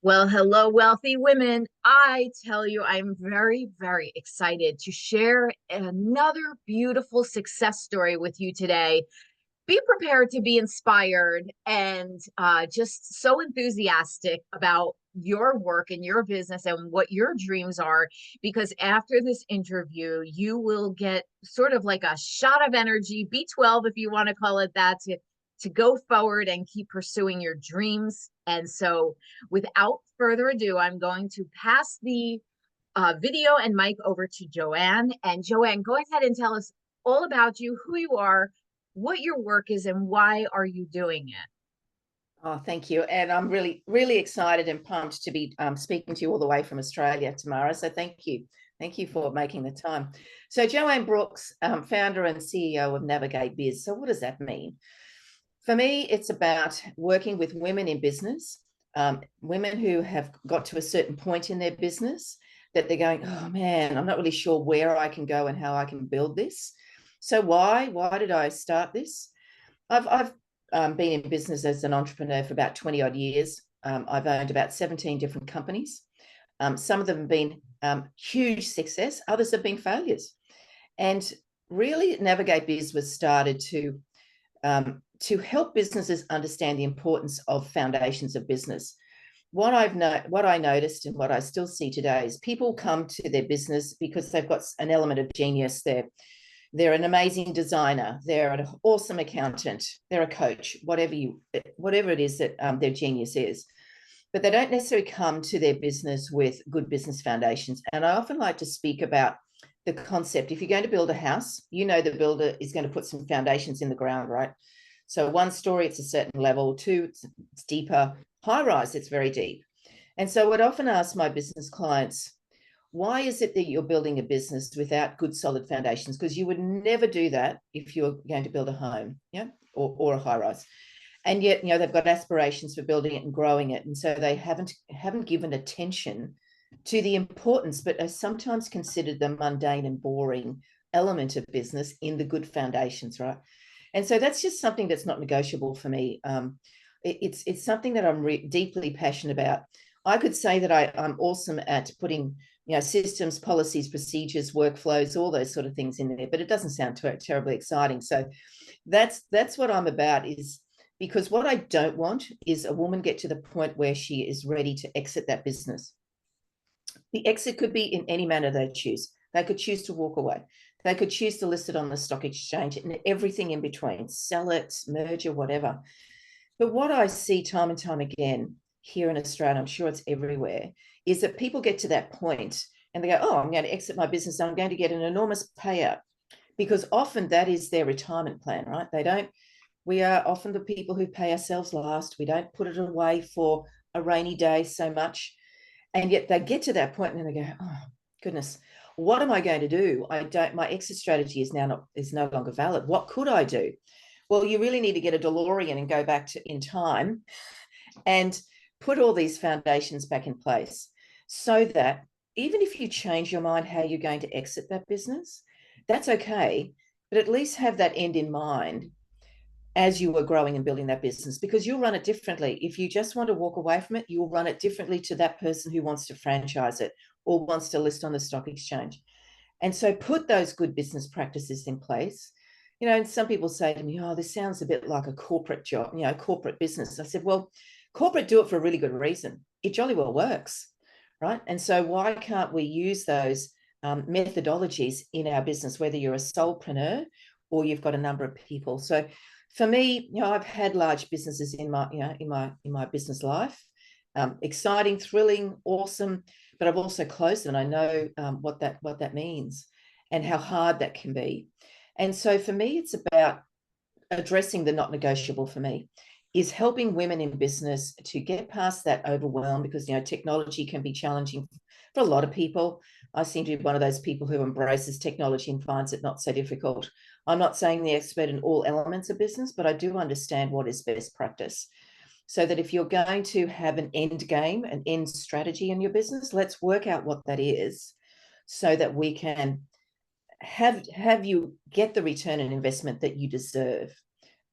Well, hello, wealthy women. I tell you, I'm very, very excited to share another beautiful success story with you today. Be prepared to be inspired and just so enthusiastic about your work and your business and what your dreams are, because after this interview, you will get sort of like a shot of energy, B12, if you want to call it that, to go forward and keep pursuing your dreams. And so, without further ado, I'm going to pass the video and mic over to Joanne. And Joanne, go ahead and tell us all about you, who you are, what your work is, and why are you doing it? Oh, thank you. And I'm really, really excited and pumped to be speaking to you all the way from Australia, Tamara. So thank you. Thank you for making the time. So Joanne Brooks, founder and CEO of Navigate Biz. So what does that mean? For me, it's about working with women in business, women who have got to a certain point in their business that they're going, oh man, I'm not really sure where I can go and how I can build this. So why? Why did I start this? I've been in business as an entrepreneur for about 20 odd years. I've owned about 17 different companies. Some of them have been huge success, others have been failures. And really, Navigate Biz was started to help businesses understand the importance of foundations of business. What I noticed and what I still see today is people come to their business because they've got an element of genius there. They're an amazing designer. They're an awesome accountant. They're a coach, whatever it is that their genius is. But they don't necessarily come to their business with good business foundations. And I often like to speak about the concept. If you're going to build a house, you know the builder is going to put some foundations in the ground, right? So one story, it's a certain level. Two, it's deeper. High rise, it's very deep. And so I'd often ask my business clients, why is it that you're building a business without good solid foundations? Because you would never do that if you're going to build a home, yeah, or a high rise. And yet, they've got aspirations for building it and growing it, and so they haven't given attention to the importance, but are sometimes considered the mundane and boring element of business in the good foundations, right? And so that's just something that's not negotiable for me. It's something that I'm deeply passionate about. I could say that I'm awesome at putting systems, policies, procedures, workflows, all those sort of things in there, but it doesn't sound terribly exciting. So that's what I'm about, is because what I don't want is a woman get to the point where she is ready to exit that business. The exit could be in any manner they choose. They could choose to walk away. They could choose to list it on the stock exchange and everything in between, sell it, merger, whatever. But what I see time and time again here in Australia, I'm sure it's everywhere, is that people get to that point and they go, oh, I'm going to exit my business. I'm going to get an enormous payout, because often that is their retirement plan, right? We are often the people who pay ourselves last. We don't put it away for a rainy day so much. And yet they get to that point and then they go, oh, goodness, what am I going to do? My exit strategy is no longer valid. What could I do? Well, you really need to get a DeLorean and go back in time and put all these foundations back in place, so that even if you change your mind how you're going to exit that business, that's okay. But at least have that end in mind as you were growing and building that business, because you'll run it differently. If you just want to walk away from it, you'll run it differently to that person who wants to franchise it or wants to list on the stock exchange. And so put those good business practices in place. And some people say to me, oh, this sounds a bit like a corporate job, corporate business. I said, well, corporate do it for a really good reason. It jolly well works, right? And so why can't we use those methodologies in our business, whether you're a solopreneur or you've got a number of people? So for me, I've had large businesses in my business life, exciting, thrilling, awesome, but I've also closed them, and I know what that means and how hard that can be. And so for me, it's about addressing the not negotiable. For me, is helping women in business to get past that overwhelm, because technology can be challenging for a lot of people. I seem to be one of those people who embraces technology and finds it not so difficult. I'm not saying the expert in all elements of business, but I do understand what is best practice, so that if you're going to have an end game, an end strategy in your business, let's work out what that is, so that we can have you get the return on investment that you deserve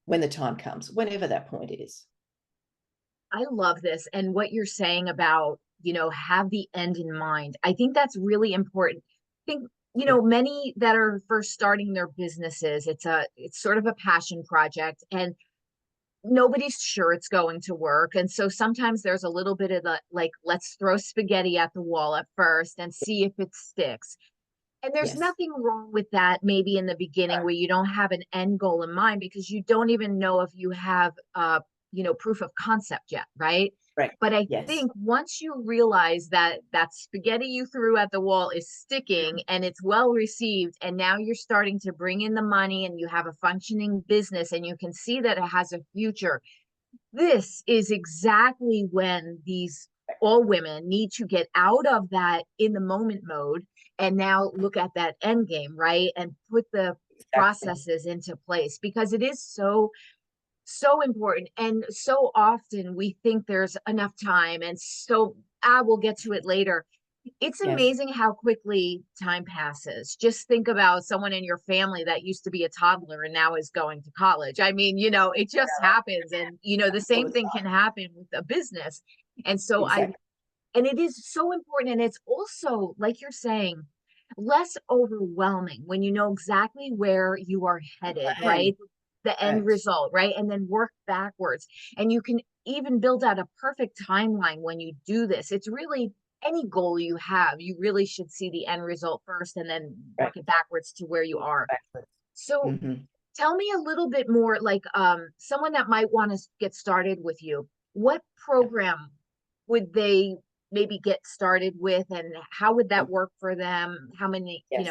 when the time comes, whenever that point is. I love this. And what you're saying about, have the end in mind. I think that's really important. I think, Yeah. many that are first starting their businesses, it's sort of a passion project and nobody's sure it's going to work. And so sometimes there's a little bit of the like, let's throw spaghetti at the wall at first and see if it sticks. And there's Yes. nothing wrong with that, maybe in the beginning where you don't have an end goal in mind because you don't even know if you have proof of concept yet, right? Right. But I Yes. think once you realize that that spaghetti you threw at the wall is sticking and it's well received, and now you're starting to bring in the money and you have a functioning business and you can see that it has a future, this is exactly when these all women need to get out of that in the moment mode and now look at that end game, right? And put the Exactly. processes into place because it is so important. And so often we think there's enough time and so we'll get to it later. It's Yes. amazing how quickly time passes. Just think about someone in your family that used to be a toddler and now is going to college. I mean, it just happens. And, the All same the thing time. can happen with a business. And so Exactly. and it is so important. And it's also, like you're saying, less overwhelming when you know exactly where you are The headed, plan. right? The end Correct. result, right? And then work backwards. And you can even build out a perfect timeline when you do this. It's really any goal you have, you really should see the end result first and then Right. work it backwards to where you are. Backwards. So Mm-hmm. tell me a little bit more like someone that might want to get started with you. What program would they maybe get started with and how would that work for them? How many, Yes.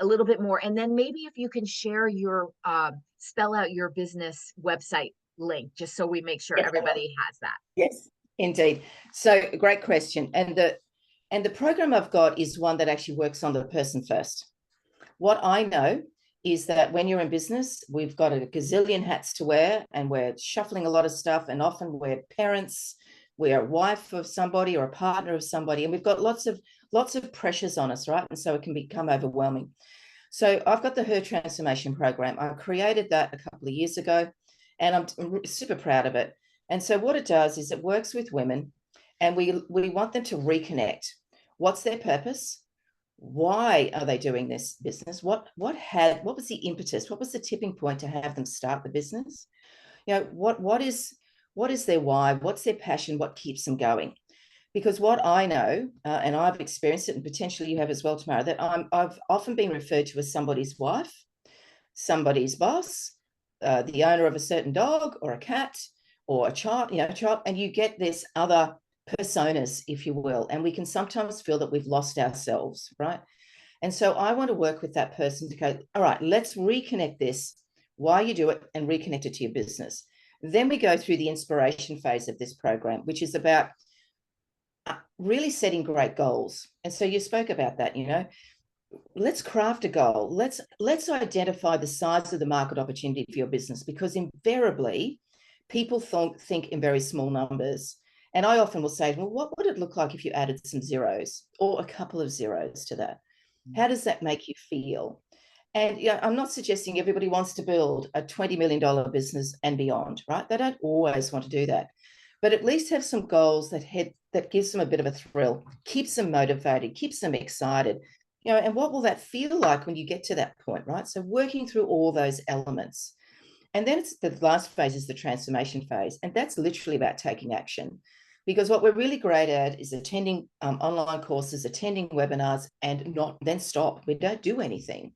a little bit more. And then maybe if you can share your spell out your business website link just so we make sure Yes, I will. everybody has that. Yes, indeed. So great question. And the program I've got is one that actually works on the person first. What I know is that when you're in business, we've got a gazillion hats to wear and we're shuffling a lot of stuff. And often we're parents, we're a wife of somebody or a partner of somebody, and we've got lots of pressures on us, right? And so it can become overwhelming. So I've got the Her Transformation Program. I created that a couple of years ago, and I'm super proud of it. And so what it does is it works with women, and we want them to reconnect. What's their purpose? Why are they doing this business? What was the impetus? What was the tipping point to have them start the business? What is their why? What's their passion? What keeps them going? Because what I know, and I've experienced it, and potentially you have as well, Tamara, that I've often been referred to as somebody's wife, somebody's boss, the owner of a certain dog or a cat or a child, and you get this other personas, if you will, and we can sometimes feel that we've lost ourselves, right? And so I want to work with that person to go, all right, let's reconnect this, why you do it, and reconnect it to your business. Then we go through the inspiration phase of this program, which is about really setting great goals. And so you spoke about that, let's craft a goal. Let's identify the size of the market opportunity for your business, because invariably people think in very small numbers. And I often will say, well, what would it look like if you added some zeros or a couple of zeros to that? How does that make you feel? And I'm not suggesting everybody wants to build a $20 million business and beyond, right? They don't always want to do that, but at least have some goals that gives them a bit of a thrill, keeps them motivated, keeps them excited. And what will that feel like when you get to that point, right? So working through all those elements. And then it's the last phase is the transformation phase. And that's literally about taking action. Because what we're really great at is attending online courses, attending webinars, and not then stop. We don't do anything.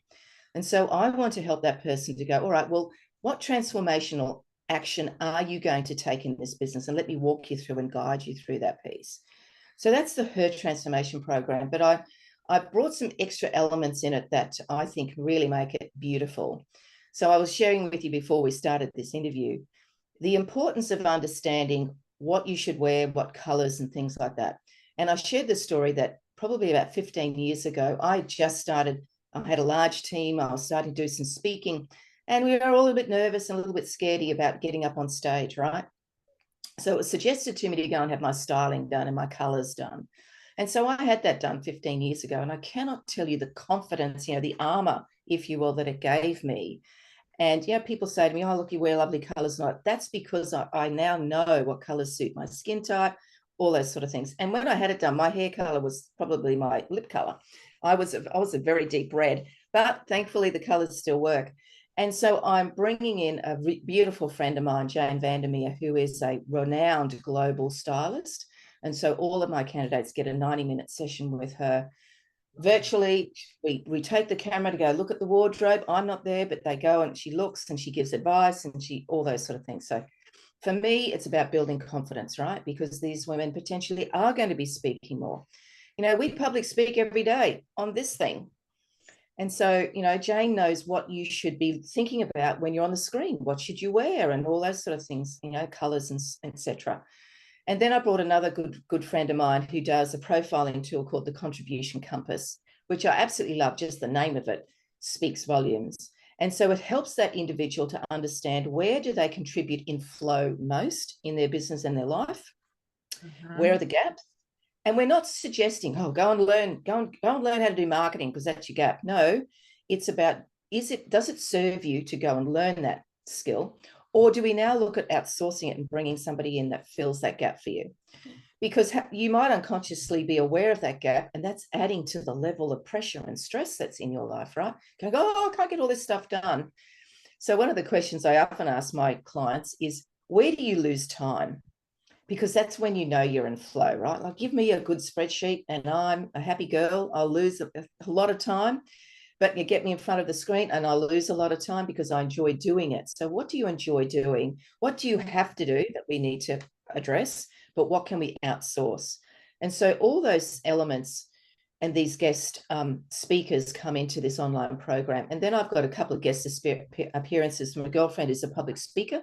And so I want to help that person to go, all right, well, what transformational action are you going to take in this business? And let me walk you through and guide you through that piece. So that's the Her Transformation Program. But I brought some extra elements in it that I think really make it beautiful. So I was sharing with you before we started this interview, the importance of understanding what you should wear, what colors and things like that. And I shared the story that probably about 15 years ago, I just started, I had a large team, I was starting to do some speaking, and we were all a bit nervous and a little bit scaredy about getting up on stage, right? So it was suggested to me to go and have my styling done and my colors done. And so I had that done 15 years ago. And I cannot tell you the confidence, the armor, if you will, that it gave me. And yeah, people say to me, oh, look, you wear lovely colors. Not that's because I now know what colors suit my skin type, all those sort of things. And when I had it done, my hair color was probably my lip color. I was a very deep red, but thankfully the colors still work. And so I'm bringing in a beautiful friend of mine, Jane Vandermeer, who is a renowned global stylist. And so all of my candidates get a 90-minute session with her virtually. We take the camera to go look at the wardrobe. I'm not there, but they go and she looks and she gives advice and she all those sort of things. So for me, it's about building confidence, right? Because these women potentially are going to be speaking more. You know, we public speak every day on this thing. And so, you know, Jane knows what you should be thinking about when you're on the screen. What should you wear and all those sort of things, you know, colors and etc. And then I brought another good friend of mine who does a profiling tool called the Contribution Compass, which I absolutely love. Just the name of it speaks volumes. And so it helps that individual to understand where do they contribute in flow most in their business and their life. Where are the gaps? And we're not suggesting, oh, go and learn how to do marketing because that's your gap. No, it's about, does it serve you to go and learn that skill? Or do we now look at outsourcing it and bringing somebody in that fills that gap for you? Because you might unconsciously be aware of that gap, and that's adding to the level of pressure and stress that's in your life, right? Going, oh, I can't get all this stuff done. So one of the questions I often ask my clients is, where do you lose time? Because that's when you know you're in flow, right? Like, give me a good spreadsheet and I'm a happy girl. I'll lose a lot of time, but you get me in front of the screen and I'll lose a lot of time because I enjoy doing it. So what do you enjoy doing? What do you have to do that we need to address? But what can we outsource? And so all those elements and these guest speakers come into this online program. And then I've got a couple of guest appearances. My girlfriend is a public speaker.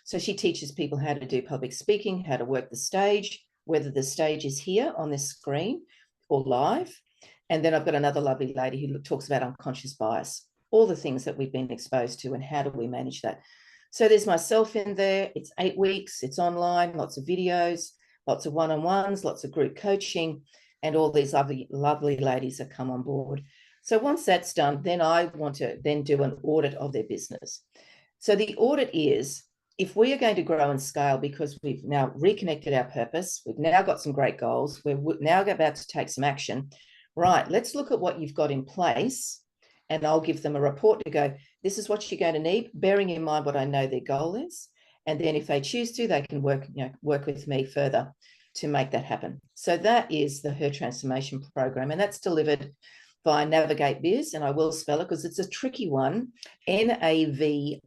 So she teaches people how to do public speaking, how to work the stage, whether the stage is here on this screen or live. And then I've got another lovely lady who talks about unconscious bias, all the things that we've been exposed to and how do we manage that. So there's myself in there. It's 8 weeks. It's online, lots of videos, lots of one-on-ones, lots of group coaching, and all these lovely ladies that come on board. So once that's done, then I want to then do an audit of their business. So the audit is, if we are going to grow and scale because we've now reconnected our purpose, we've now got some great goals, we're now about to take some action, right, let's look at what you've got in place and I'll give them a report to go, this is what you're going to need, bearing in mind what I know their goal is. And then if they choose to, they can work with me further to make that happen. So that is the Her Transformation Program, and that's delivered by Navigate Biz, and I will spell it because it's a tricky one. NAVIG8,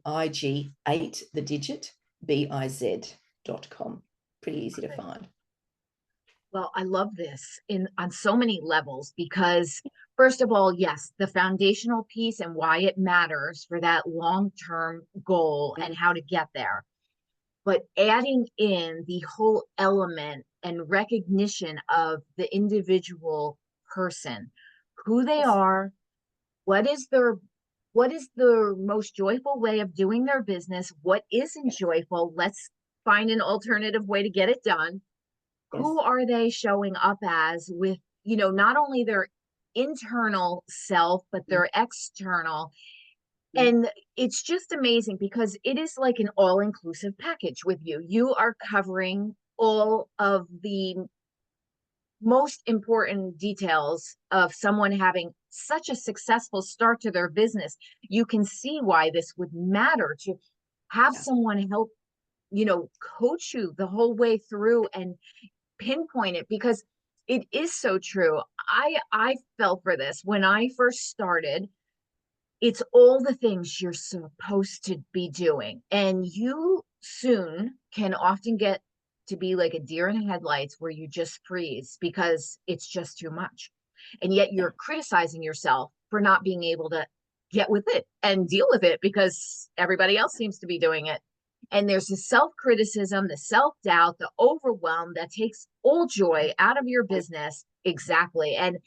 the digit, BIZ.com. Pretty easy to find. Well, I love this on so many levels because, first of all, yes, the foundational piece and why it matters for that long-term goal and how to get there. But adding in the whole element and recognition of the individual person, who they are, what is the most joyful way of doing their business, what isn't joyful, let's find an alternative way to get it done. Who are they showing up as with, not only their internal self, but their external. And it's just amazing because it is like an all-inclusive package with you. You are covering all of the most important details of someone having such a successful start to their business. You can see why this would matter to have someone help, coach you the whole way through and pinpoint it, because it is so true. I fell for this when I first started. It's all the things you're supposed to be doing, and you soon can often get to be like a deer in headlights where you just freeze because it's just too much, and yet you're criticizing yourself for not being able to get with it and deal with it because everybody else seems to be doing it. And there's the self-criticism, the self-doubt, the overwhelm that takes all joy out of your business. Exactly. And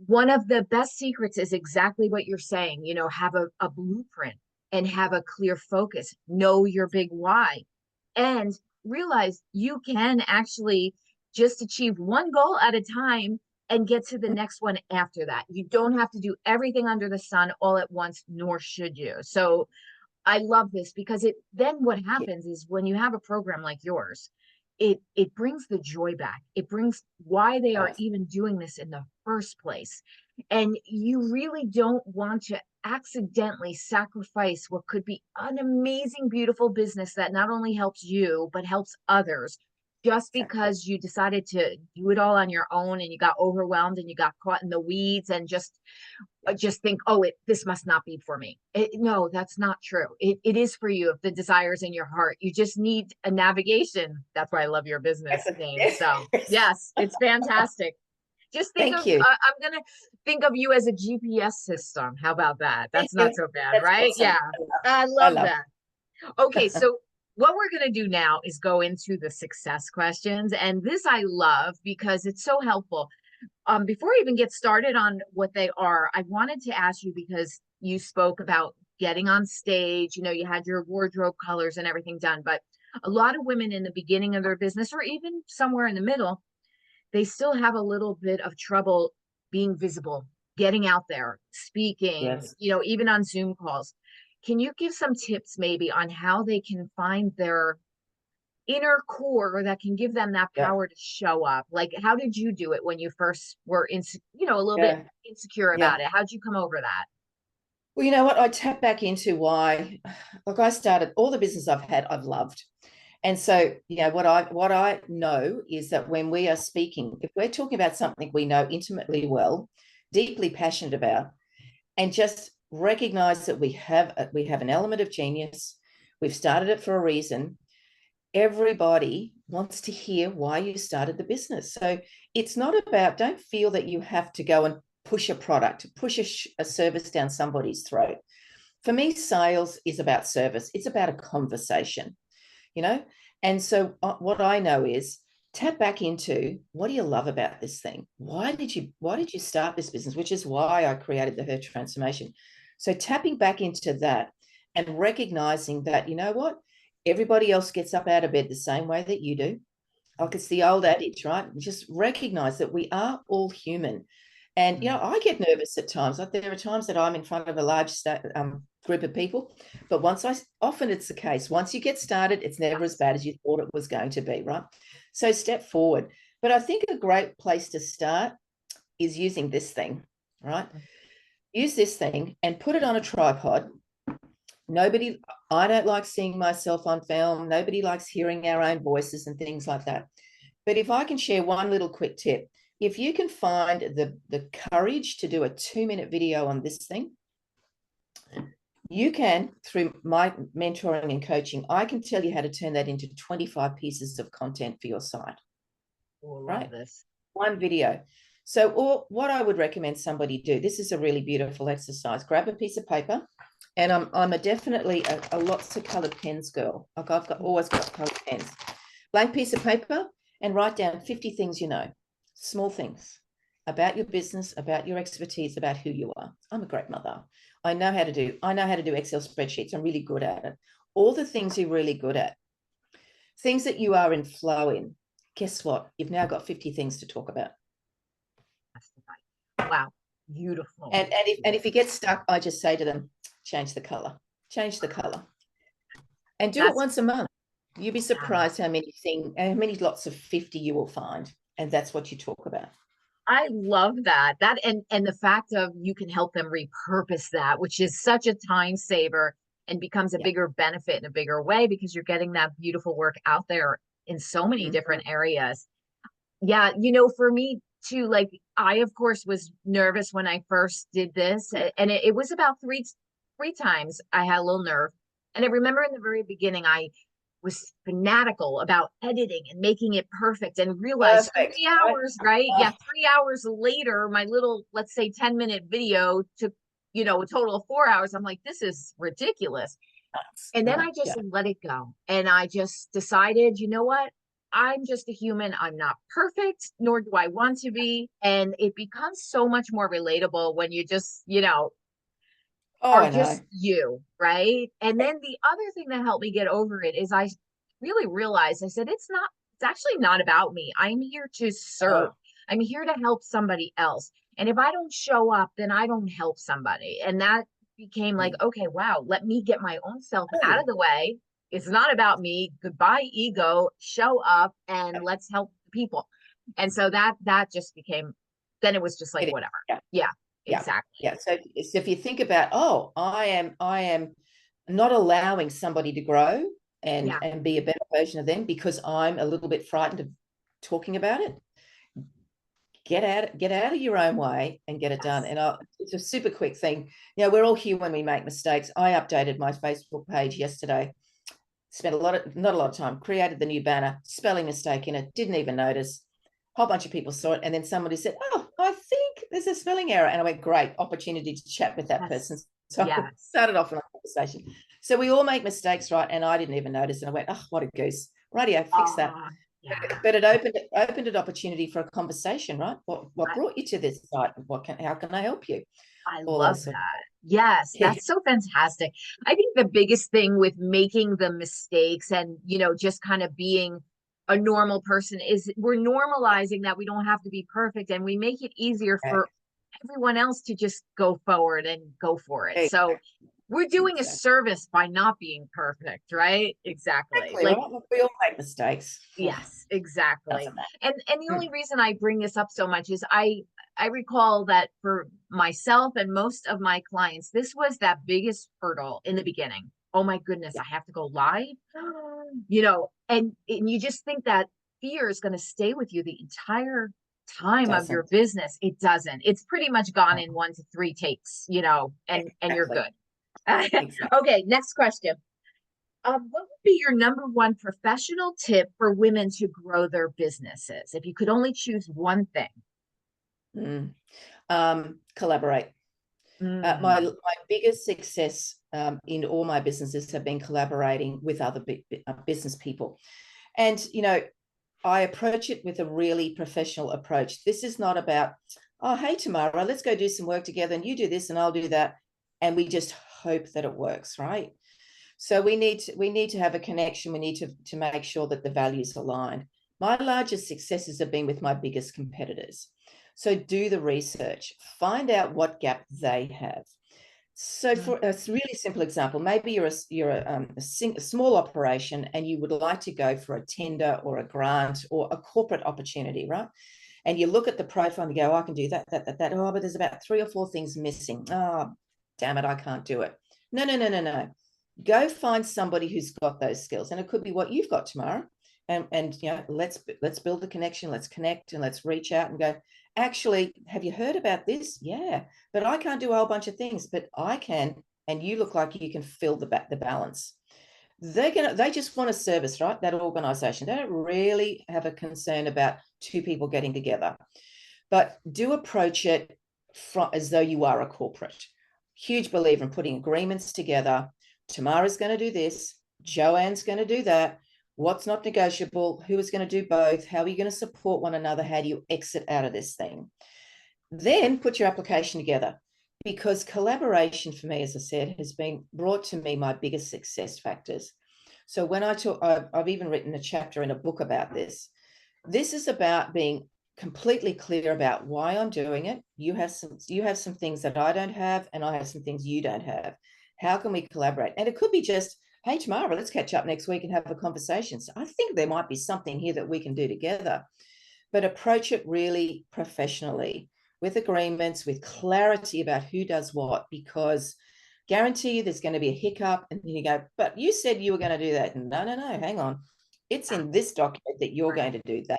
one of the best secrets is exactly what you're saying, have a blueprint and have a clear focus, know your big why, and realize you can actually just achieve one goal at a time and get to the next one after that. You don't have to do everything under the sun all at once, nor should you. So I love this because then what Yeah. happens is when you have a program like yours, it brings the joy back. It brings why they are even doing this in the first place. And you really don't want to accidentally sacrifice what could be an amazing, beautiful business that not only helps you, but helps others just Exactly. because you decided to do it all on your own and you got overwhelmed and you got caught in the weeds and Yeah. just think, oh, this must not be for me. No, that's not true. It is for you if the desire's in your heart. You just need a navigation. That's why I love your business name. So Yes. yes, it's fantastic. Just think of, Thank you. I'm going to think of you as a GPS system. How about that? Thank That's you. not so bad, That's right? awesome. Yeah, I I love love. that. Okay, so what we're going to do now is go into the success questions. And this I love because it's so helpful. Before I even get started on what they are, I wanted to ask you because you spoke about getting on stage, you had your wardrobe colors and everything done, but a lot of women in the beginning of their business or even somewhere in the middle, they still have a little bit of trouble being visible, getting out there, speaking, Yes. even on Zoom calls. Can you give some tips maybe on how they can find their inner core that can give them that Yeah. power to show up? Like, how did you do it when you first were a little bit Yeah. insecure about Yeah. it? How'd you come over that? Well, you know what? I tap back into why, like I started all the business I've had, I've loved. And so, what I know is that when we are speaking, if we're talking about something we know intimately well, deeply passionate about, and just recognize that we have an element of genius, we've started it for a reason. Everybody wants to hear why you started the business. So it's not about, don't feel that you have to go and push a product, push a service down somebody's throat. For me, sales is about service. It's about a conversation, you know? And so what I know is tap back into what do you love about this thing? Why did you start this business? Which is why I created the Her Transformation. So tapping back into that and recognizing that, you know what? Everybody else gets up out of bed the same way that you do. Like it's the old adage, right? Just recognize that we are all human. And, I get nervous at times. Like there are times that I'm in front of a large group of people, but often it's the case. Once you get started, it's never as bad as you thought it was going to be, right? So step forward. But I think a great place to start is using this thing, right? Use this thing and put it on a tripod. I don't like seeing myself on film. Nobody likes hearing our own voices and things like that. But if I can share one little quick tip, if you can find the courage to do a 2-minute video on this thing, you can, through my mentoring and coaching, I can tell you how to turn that into 25 pieces of content for your site. Oh, I love Right? this. One video. So, or what I would recommend somebody do, this is a really beautiful exercise. Grab a piece of paper, and I'm definitely a lots of colored pens girl. Like always got colored pens. Blank piece of paper and write down 50 things you know, small things about your business, about your expertise, about who you are. I'm a great mother. I know how to do Excel spreadsheets. I'm really good at it. All the things you're really good at, things that you are in flow in. Guess what? You've now got 50 things to talk about. Wow, beautiful. And if you get stuck, I just say to them, change the color, and do it That's once a month. You'll be yeah. surprised how many lots of 50 you will find, and that's what you talk about. I love that. That and the fact of you can help them repurpose that, which is such a time saver and becomes a Yeah. bigger benefit in a bigger way because you're getting that beautiful work out there in so many Mm-hmm. different areas. Yeah, for me too, like I of course was nervous when I first did this, and it was about three times I had a little nerve. And I remember in the very beginning, I was fanatical about editing and making it perfect and realized Perfect, 3 hours, right? Yeah, right? 3 hours later, my little, let's say 10-minute video took, a total of 4 hours. I'm like, this is ridiculous. And then Right. I just Yeah. let it go. And I just decided, you know what? I'm just a human. I'm not perfect, nor do I want to be. And it becomes so much more relatable when you just, Oh, are I know. just you, right? And then the other thing that helped me get over it is I really realized I said, it's actually not about me. I'm here to serve. Oh, I'm here to help somebody else. And if I don't show up, then I don't help somebody. And that became like, okay, wow, let me get my own self out of the way. It's not about me. Goodbye, ego. Show up and let's help people. And so that just became, then it was just like, It is. whatever. Yeah. Yeah, Yeah. exactly. Yeah. So if you think about, oh, I am not allowing somebody to grow Yeah. and be a better version of them because I'm a little bit frightened of talking about it. Get out of your own way and get it done. Yes. And it's a super quick thing. We're all human, we make mistakes. I updated my Facebook page yesterday, spent not a lot of time, created the new banner, spelling mistake in it, didn't even notice. A whole bunch of people saw it, and then somebody said, oh, I think there's a spelling error. And I went, great opportunity to chat with that person. Yes. So I Yes. started off on a conversation. So we all make mistakes, right? And I didn't even notice. And I went, oh, what a goose. Rightio, fix that. Yeah. But it opened an opportunity for a conversation, right? What brought you to this site? How can I help you? I All that love sort of that. Yes, yeah, that's so fantastic. I think the biggest thing with making the mistakes and, just kind of being a normal person is we're normalizing that we don't have to be perfect, and we make it easier for everyone else to just go forward and go for it. So we're doing a exactly. service by not being perfect, right? Exactly. Exactly, Like, right? Look, we all make mistakes. yes, exactly. Doesn't matter. And the only Mm. reason I bring this up so much is I recall that for myself and most of my clients, this was that biggest hurdle in the beginning. Oh my goodness, Yeah, I have to go live. And you just think that fear is going to stay with you the entire time of your doesn't. business. It doesn't. It's pretty much gone Oh, in 1 to 3 takes, and you're exactly. good. Exactly. Okay, next question. What would be your number one professional tip for women to grow their businesses if you could only choose one thing? Mm. Collaborate. My Mm, biggest success in all my businesses have been collaborating with other business people. And, I approach it with a really professional approach. This is not about, oh, hey, Tamara, let's go do some work together and you do this and I'll do that. And we just hope that it works, right? So we need to have a connection. We need to make sure that the values align. My largest successes have been with my biggest competitors. So do the research, find out what gap they have. So mm, for a really simple example, maybe you're a small operation and you would like to go for a tender or a grant or a corporate opportunity, right? And you look at the profile and you go, oh, I can do that, that, that, that. Oh, but there's about 3 or 4 things missing. Oh, damn it, I can't do it. No, no, no, no, no. Go find somebody who's got those skills. And it could be what you've got tomorrow. And let's build a connection, let's connect and let's reach out and go, actually, have you heard about this? Yeah, but I can't do a whole bunch of things, but I can, and you look like you can fill the balance. They just want a service, right? That organization. They don't really have a concern about 2 people getting together, but do approach it from as though you are a corporate. Huge believer in putting agreements together. Tamara's going to do this, Joanne's going to do that. What's not negotiable? Who is going to do both? How are you going to support one another? How do you exit out of this thing? Then put your application together, because collaboration for me, as I said, has been brought to me my biggest success factors. So when I've even written a chapter in a book about this. This is about being completely clear about why I'm doing it. You have some things that I don't have, and I have some things you don't have. How can we collaborate? And it could be just, hey, tomorrow, let's catch up next week and have a conversation. So I think there might be something here that we can do together, but approach it really professionally with agreements, with clarity about who does what, because guarantee you there's going to be a hiccup and then you go, but you said you were going to do that. No, no, no, hang on. It's in this document that you're right. going to do that.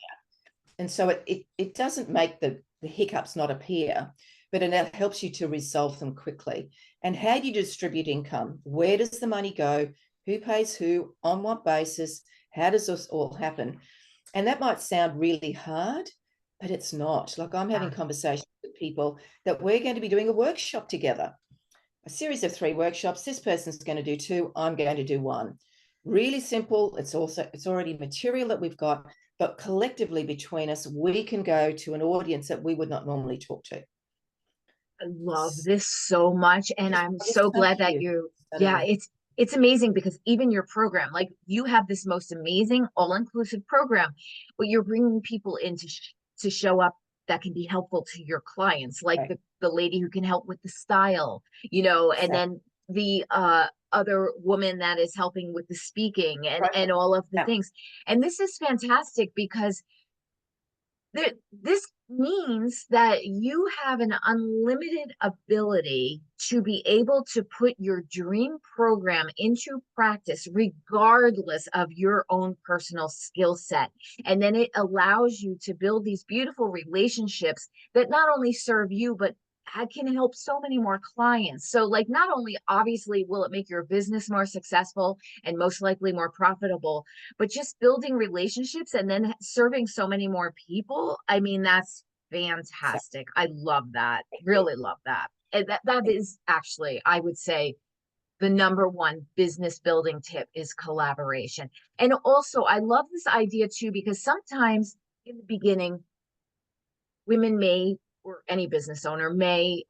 And so it doesn't make the hiccups not appear, but it helps you to resolve them quickly. And how do you distribute income? Where does the money go? Who pays who? On what basis? How does this all happen? And that might sound really hard, but it's not. Like, I'm having Yeah. conversations with people that we're going to be doing a workshop together, a series of 3 workshops. This person's going to do 2, I'm going to do 1. Really simple. It's already material that we've got, but collectively between us, we can go to an audience that we would not normally talk to. I love this so much. And I'm I just so can't glad that hear. I don't yeah, know. it's amazing because even your program, like you have this most amazing all-inclusive program, but you're bringing people in to show up that can be helpful to your clients, like Right. the lady who can help with the style, and Exactly. then the other woman that is helping with the speaking and Right. all of the Yeah. things. And this is fantastic because this means that you have an unlimited ability to be able to put your dream program into practice, regardless of your own personal skill set. And then it allows you to build these beautiful relationships that not only serve you, but can help so many more clients. So, like, not only obviously will it make your business more successful and most likely more profitable, but just building relationships and then serving so many more people. I mean, that's Exactly. fantastic. I love that. Thank you. Really love that. And that is actually, I would say, the number one business building tip is collaboration. And also, I love this idea too, because sometimes in the beginning, women may, or any business owner may,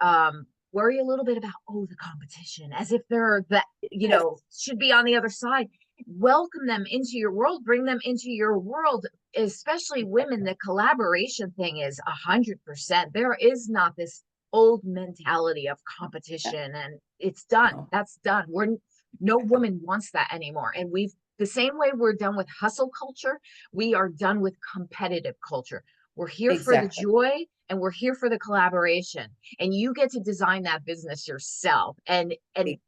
worry a little bit about, oh, the competition, as if they're that, Yes. should be on the other side. Welcome them into your world, bring them into your world, especially women. The collaboration thing is 100%. There is not this old mentality of Yeah. competition, and it's done. No, That's done. No exactly. woman wants that anymore. And the same way we're done with hustle culture, we are done with competitive culture. We're here for the Exactly. joy and we're here for the collaboration. And you get to design that business yourself. And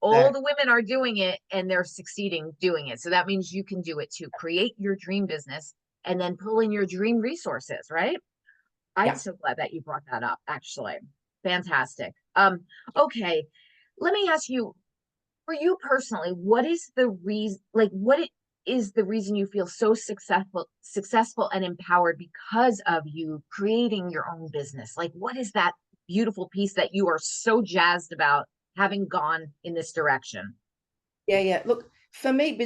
all Exactly. the women are doing it and they're succeeding doing it. So that means you can do it too. Create your dream business and then pull in your dream resources, right? I'm Yeah. so glad that you brought that up, actually. Fantastic. Okay. Let me ask you, for you personally, what is the reason, like is the reason you feel so successful and empowered because of you creating your own business? Like, what is that beautiful piece that you are so jazzed about having gone in this direction? Yeah. Yeah. Look, for me,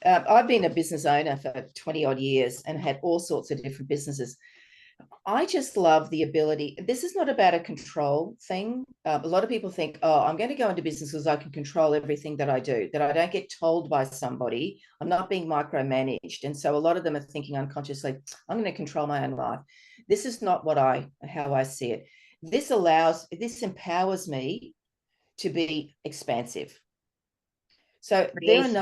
I've been a business owner for 20 odd years and had all sorts of different businesses. I just love the ability. This is not about a control thing. A lot of people think, oh, I'm going to go into business because I can control everything that I do, that I don't get told by somebody. I'm not being micromanaged. And so a lot of them are thinking unconsciously, I'm going to control my own life. This is not how I see it. This empowers me to be expansive. So Creation.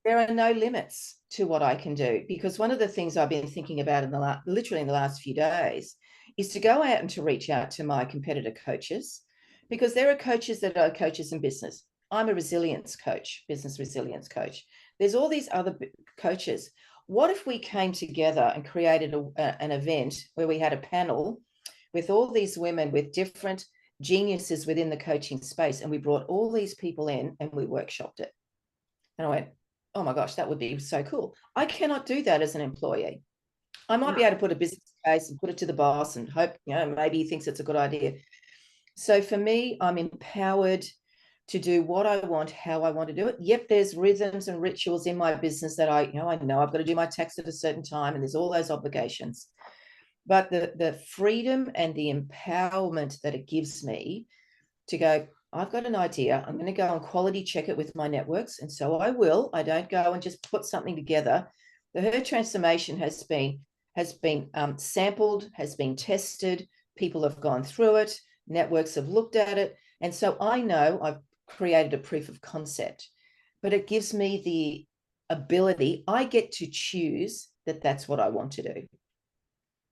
there are no limits to what I can do, because one of the things I've been thinking about literally in the last few days is to go out and to reach out to my competitor coaches, because there are coaches that are coaches in business. I'm a resilience coach, business resilience coach. There's all these other coaches. What if we came together and created an event where we had a panel with all these women with different geniuses within the coaching space, and we brought all these people in and we workshopped it? And I went, oh my gosh, that would be so cool. I cannot do that as an employee. I might be No, able to put a business case and put it to the boss and hope, maybe he thinks it's a good idea. So for me, I'm empowered to do what I want, how I want to do it. Yep, there's rhythms and rituals in my business that I know I've got to do my tax at a certain time, and there's all those obligations. But the freedom and the empowerment that it gives me to go, I've got an idea. I'm going to go and quality check it with my networks. And so I will. I don't go and just put something together. Her transformation has been sampled, has been tested. People have gone through it. Networks have looked at it. And so I know I've created a proof of concept, but it gives me the ability. I get to choose that that's what I want to do.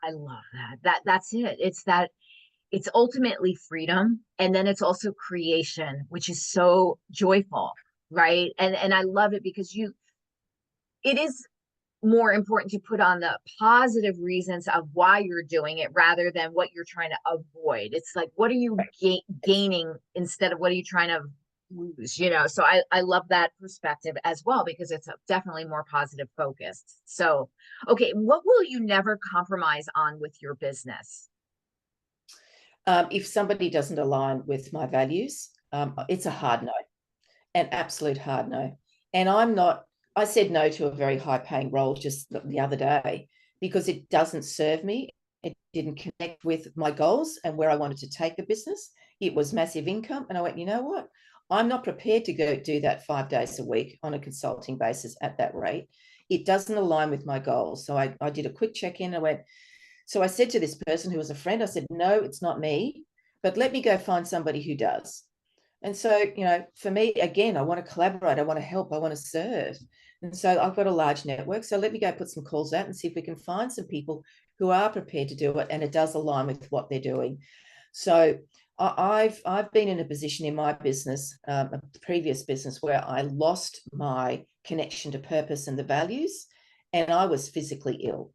I love that. That's it. It's ultimately freedom, and then it's also creation, which is so joyful, right? And I love it because it is more important to put on the positive reasons of why you're doing it rather than what you're trying to avoid. It's like, what are you gaining instead of what are you trying to lose, So I love that perspective as well because it's definitely more positive focused. So, okay, what will you never compromise on with your business? If somebody doesn't align with my values, it's a hard no, an absolute hard no. And I said no to a very high paying role just the other day because it doesn't serve me. It didn't connect with my goals and where I wanted to take the business. It was massive income. And I went, you know what? I'm not prepared to go do that 5 days a week on a consulting basis at that rate. It doesn't align with my goals. So I did a quick check in. I went, So I said to this person who was a friend, I said, no, it's not me, but let me go find somebody who does. And so, you know, for me, again, I want to collaborate, I want to help, I want to serve. And so I've got a large network. So let me go put some calls out and see if we can find some people who are prepared to do it and it does align with what they're doing. So I've been in a position in my business, a previous business, where I lost my connection to purpose and the values, and I was physically ill.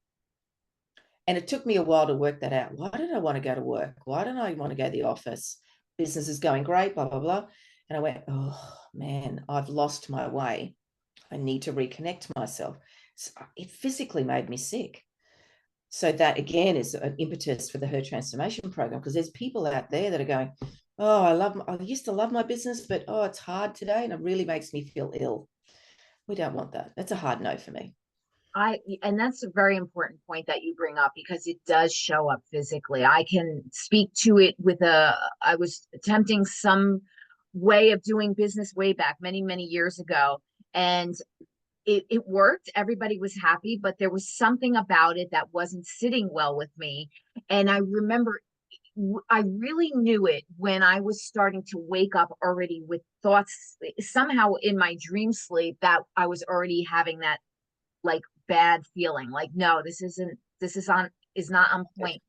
And it took me a while to work that out. Why did I want to go to work? Why didn't I want to go to the office? Business is going great, blah, blah, blah. And I went, oh man, I've lost my way. I need to reconnect myself. So it physically made me sick. So that again is an impetus for the Her Transformation program, because there's people out there that are going, oh, I used to love my business, but oh, it's hard today and it really makes me feel ill. We don't want that. That's a hard no for me. And that's a very important point that you bring up because it does show up physically. I can speak to it I was attempting some way of doing business way back many, many years ago. And it worked. Everybody was happy, but there was something about it that wasn't sitting well with me. And I remember I really knew it when I was starting to wake up already with thoughts somehow in my dream sleep that I was already having that like bad feeling. Like, no, is not on point.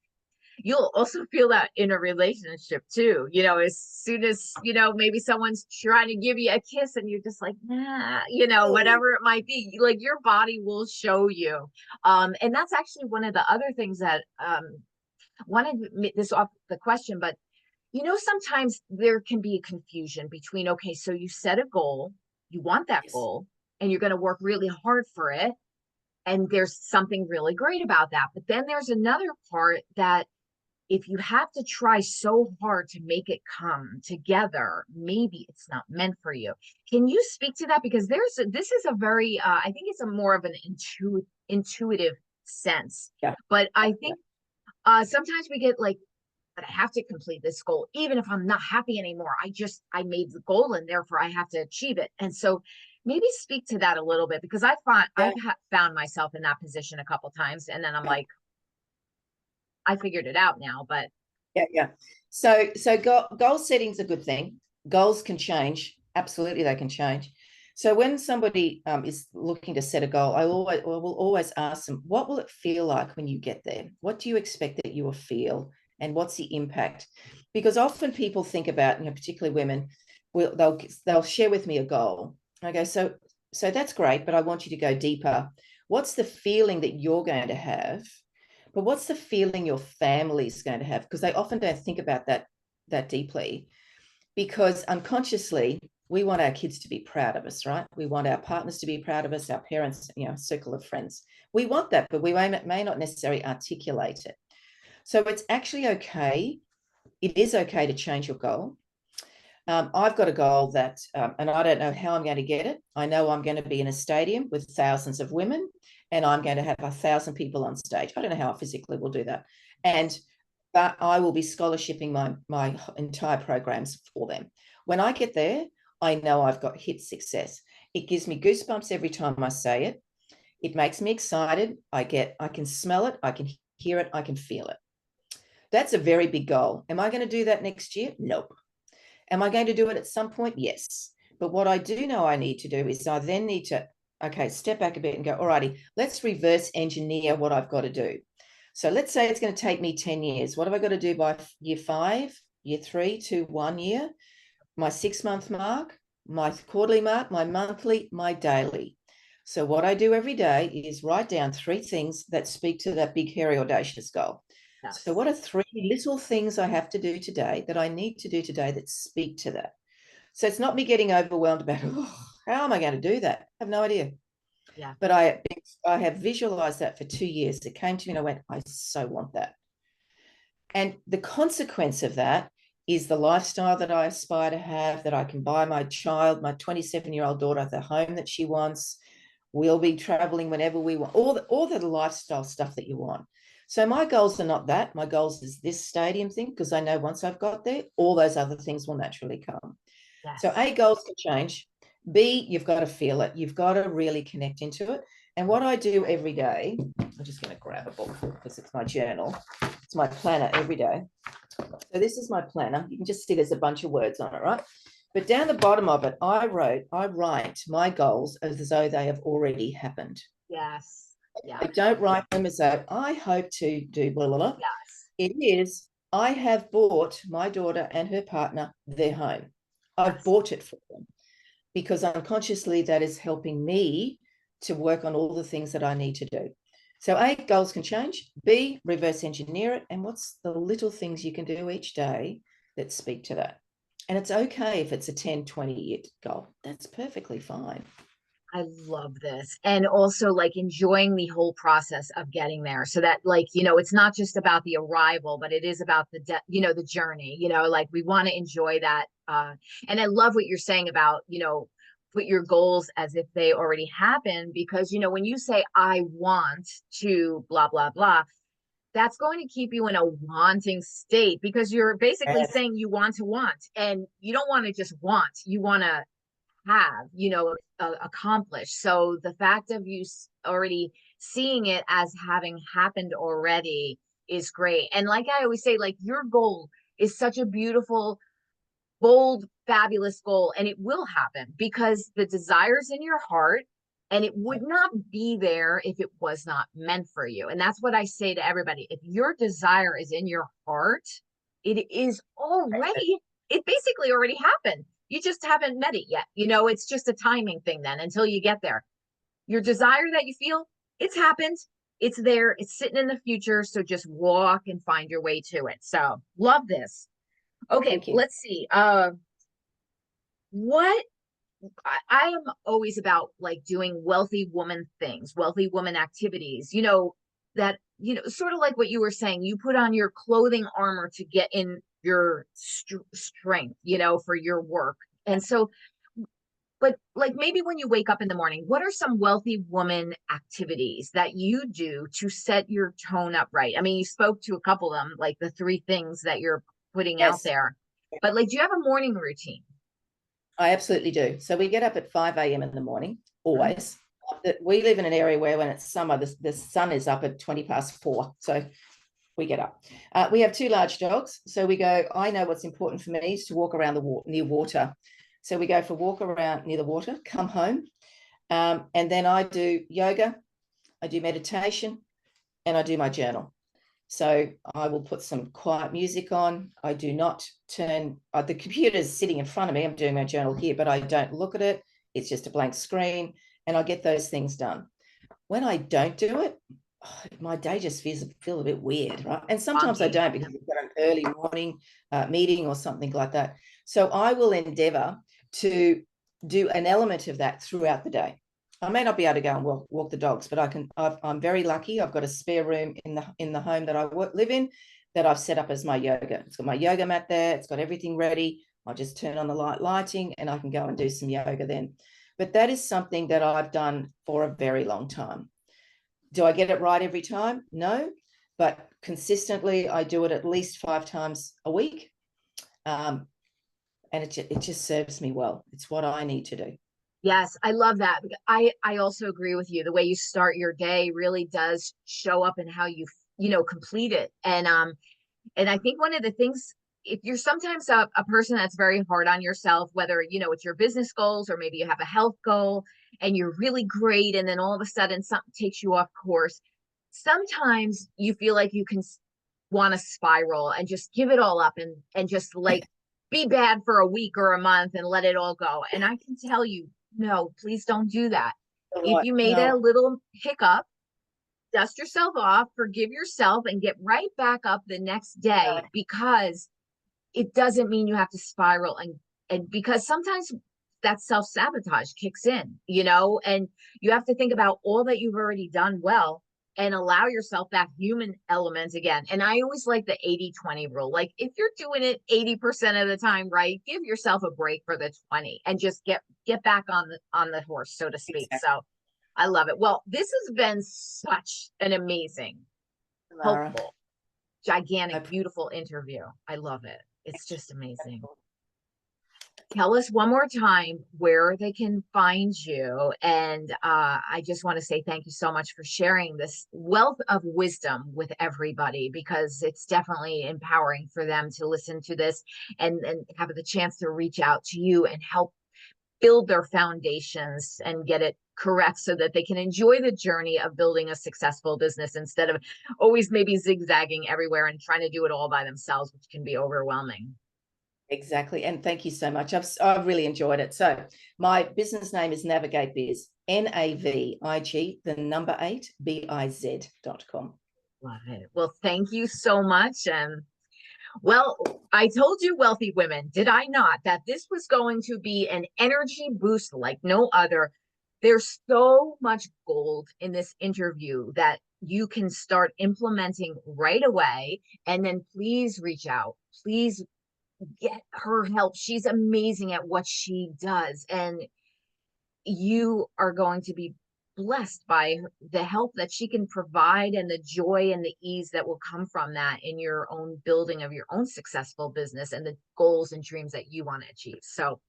You'll also feel that in a relationship too. As soon as, maybe someone's trying to give you a kiss and you're just like, nah, whatever it might be, like your body will show you. And that's actually one of the other things that wanted this off the question, but sometimes there can be a confusion between, okay, so you set a goal, you want that Yes. goal, and you're going to work really hard for it. And there's something really great about that. But then there's another part that if you have to try so hard to make it come together, maybe it's not meant for you. Can you speak to that? Because this is a very, I think it's a more of an intuitive sense. Yeah. But I think sometimes we get like, but I have to complete this goal, even if I'm not happy anymore. I made the goal and therefore I have to achieve it. And so maybe speak to that a little bit because Yeah. I've found myself in that position a couple times. And then I'm like, I figured it out now, but Yeah. So goal setting's a good thing. Goals can change. Absolutely, they can change. So when somebody is looking to set a goal, I will always ask them, what will it feel like when you get there? What do you expect that you will feel? And what's the impact? Because often people think about, particularly women, they'll share with me a goal. I go, so that's great, but I want you to go deeper. What's the feeling that you're going to have? But what's the feeling your family is going to have? Because they often don't think about that deeply, because unconsciously we want our kids to be proud of us, right? We want our partners to be proud of us, our parents, circle of friends. We want that, but we may not necessarily articulate it. So it's actually okay. It is okay to change your goal. I've got a goal that, and I don't know how I'm going to get it. I know I'm going to be in a stadium with thousands of women, and I'm going to have 1,000 people on stage. I don't know how I physically will do that. But I will be scholarshiping my entire programs for them. When I get there, I know I've got hit success. It gives me goosebumps every time I say it. It makes me excited. I can smell it. I can hear it. I can feel it. That's a very big goal. Am I going to do that next year? Nope. Am I going to do it at some point? Yes. But what I do know I need to do is I then need to, step back a bit and go, all righty, let's reverse engineer what I've got to do. So let's say it's going to take me 10 years. What have I got to do by year 5, year 3 to 1 year? My 6-month mark, my quarterly mark, my monthly, my daily. So what I do every day is write down 3 things that speak to that big, hairy, audacious goal. yes. So what are 3 little things I have to do today that I need to do today that speak to that? So it's not me getting overwhelmed about, how am I going to do that? I have no idea. Yeah. But I have visualized that for 2 years. It came to me and I went, I so want that. And the consequence of that is the lifestyle that I aspire to have, that I can buy my child, my 27-year-old daughter, the home that she wants. We'll be traveling whenever we want, all the lifestyle stuff that you want. So my goals are not that. My goals is this stadium thing, because I know once I've got there, all those other things will naturally come. Yes. So A, goals can change. B, you've got to feel it. You've got to really connect into it. And what I do every day, I'm just going to grab a book because it's my journal. It's my planner every day. So this is my planner. You can just see there's a bunch of words on it, right? But down the bottom of it, I write my goals as though they have already happened. Yes. Yeah. I don't write them as though I hope to do blah, blah, blah. Yes. It is, I have bought my daughter and her partner their home. I've bought it for them because unconsciously that is helping me to work on all the things that I need to do. So A, goals can change. B, reverse engineer it. And what's the little things you can do each day that speak to that? And it's okay if it's a 10, 20-year goal. That's perfectly fine. I love this. And also like enjoying the whole process of getting there so that like, it's not just about the arrival, but it is about the journey, like we want to enjoy that. And I love what you're saying about, put your goals as if they already happened because, when you say, I want to blah, blah, blah, that's going to keep you in a wanting state because you're basically Yes. saying you want to want and you don't want to just want, you want to have accomplished. So the fact of you already seeing it as having happened already is great. And like I always say, like your goal is such a beautiful, bold, fabulous goal, and it will happen because the desire's in your heart, and it would not be there if it was not meant for you. And that's what I say to everybody. If your desire is in your heart, it is already, it basically already happened. You just haven't met it yet. It's just a timing thing then until you get there. Your desire that you feel, it's happened. It's there. It's sitting in the future. So just walk and find your way to it. So love this. Okay, Thank you. let's see. What I am always about like doing wealthy woman things, wealthy woman activities, that, sort of like what you were saying, you put on your clothing armor to get in your strength, for your work. And so, but like maybe when you wake up in the morning, what are some wealthy woman activities that you do to set your tone up right? I mean, you spoke to a couple of them, like the three things that you're putting out Yes, there, but like, do you have a morning routine? I absolutely do. So we get up at 5 a.m. in the morning, Mhm. always. We live in an area where when it's summer, the sun is up at 20 past 4. So we get up. We have two large dogs. So we go, I know what's important for me is to walk around near water. So we go for a walk around near the water, come home. And then I do yoga, I do meditation, and I do my journal. So I will put some quiet music on. I do not turn, the computer's sitting in front of me. I'm doing my journal here, but I don't look at it. It's just a blank screen and I get those things done. When I don't do it, my day just feel a bit weird, right? And sometimes I Funky. don't because we've got an early morning meeting or something like that. So I will endeavor to do an element of that throughout the day. I may not be able to go and walk the dogs, but I can. I'm very lucky. I've got a spare room in the home that I live in that I've set up as my yoga. It's got my yoga mat there. It's got everything ready. I just turn on the lighting and I can go and do some yoga then. But that is something that I've done for a very long time. Do I get it right every time? No, but consistently I do it at least 5 times a week. And it just serves me well. It's what I need to do. Yes, I love that. I also agree with you. The way you start your day really does show up in how you complete it. And I think one of the things, if you're sometimes a person that's very hard on yourself, whether it's your business goals or maybe you have a health goal and you're really great, and then all of a sudden something takes you off course. Sometimes you feel like you can want to spiral and just give it all up and just like be bad for a week or a month and let it all go. And I can tell you, no, please don't do that. If Right. you made a No, little hiccup, dust yourself off, forgive yourself, and get right back up the next day because it doesn't mean you have to spiral and because sometimes that self-sabotage kicks in, and you have to think about all that you've already done well and allow yourself that human element again. And I always like the 80-20 rule. Like if you're doing it 80% of the time right, give yourself a break for the 20 and just get back on the horse, so to speak. exactly. So I love it. Well, this has been such an amazing, Tamara. helpful, I gigantic, beautiful interview. I love it. It's just amazing. Tell us one more time where they can find you. And I just want to say thank you so much for sharing this wealth of wisdom with everybody, because it's definitely empowering for them to listen to this and have the chance to reach out to you and help build their foundations and get it correct so that they can enjoy the journey of building a successful business instead of always maybe zigzagging everywhere and trying to do it all by themselves, which can be overwhelming. Exactly. And thank you so much. I've really enjoyed it. So my business name is Navigate Biz, NAVIG, the number 8, BIZ.com. Love it. Well, thank you so much. And well, I told you, wealthy women, did I not, that this was going to be an energy boost like no other. There's so much gold in this interview that you can start implementing right away. And then please reach out. Please get her help. She's amazing at what she does. And you are going to be blessed by the help that she can provide and the joy and the ease that will come from that in your own building of your own successful business and the goals and dreams that you want to achieve. So,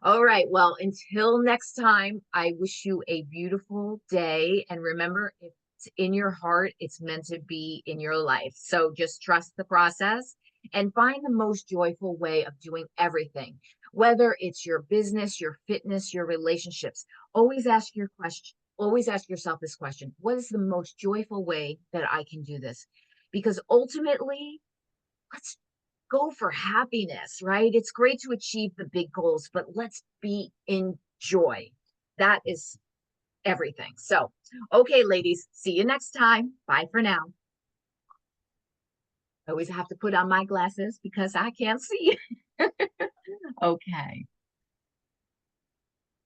all right. Well, until next time, I wish you a beautiful day. And remember, if it's in your heart, it's meant to be in your life. So just trust the process and find the most joyful way of doing everything, whether it's your business, your fitness, your relationships. Always ask your question. Always ask yourself this question: what is the most joyful way that I can do this? Because ultimately, let's go for happiness, right? It's great to achieve the big goals, but let's be in joy. That is everything. So, okay, ladies, see you next time. Bye for now. I always have to put on my glasses because I can't see. Okay.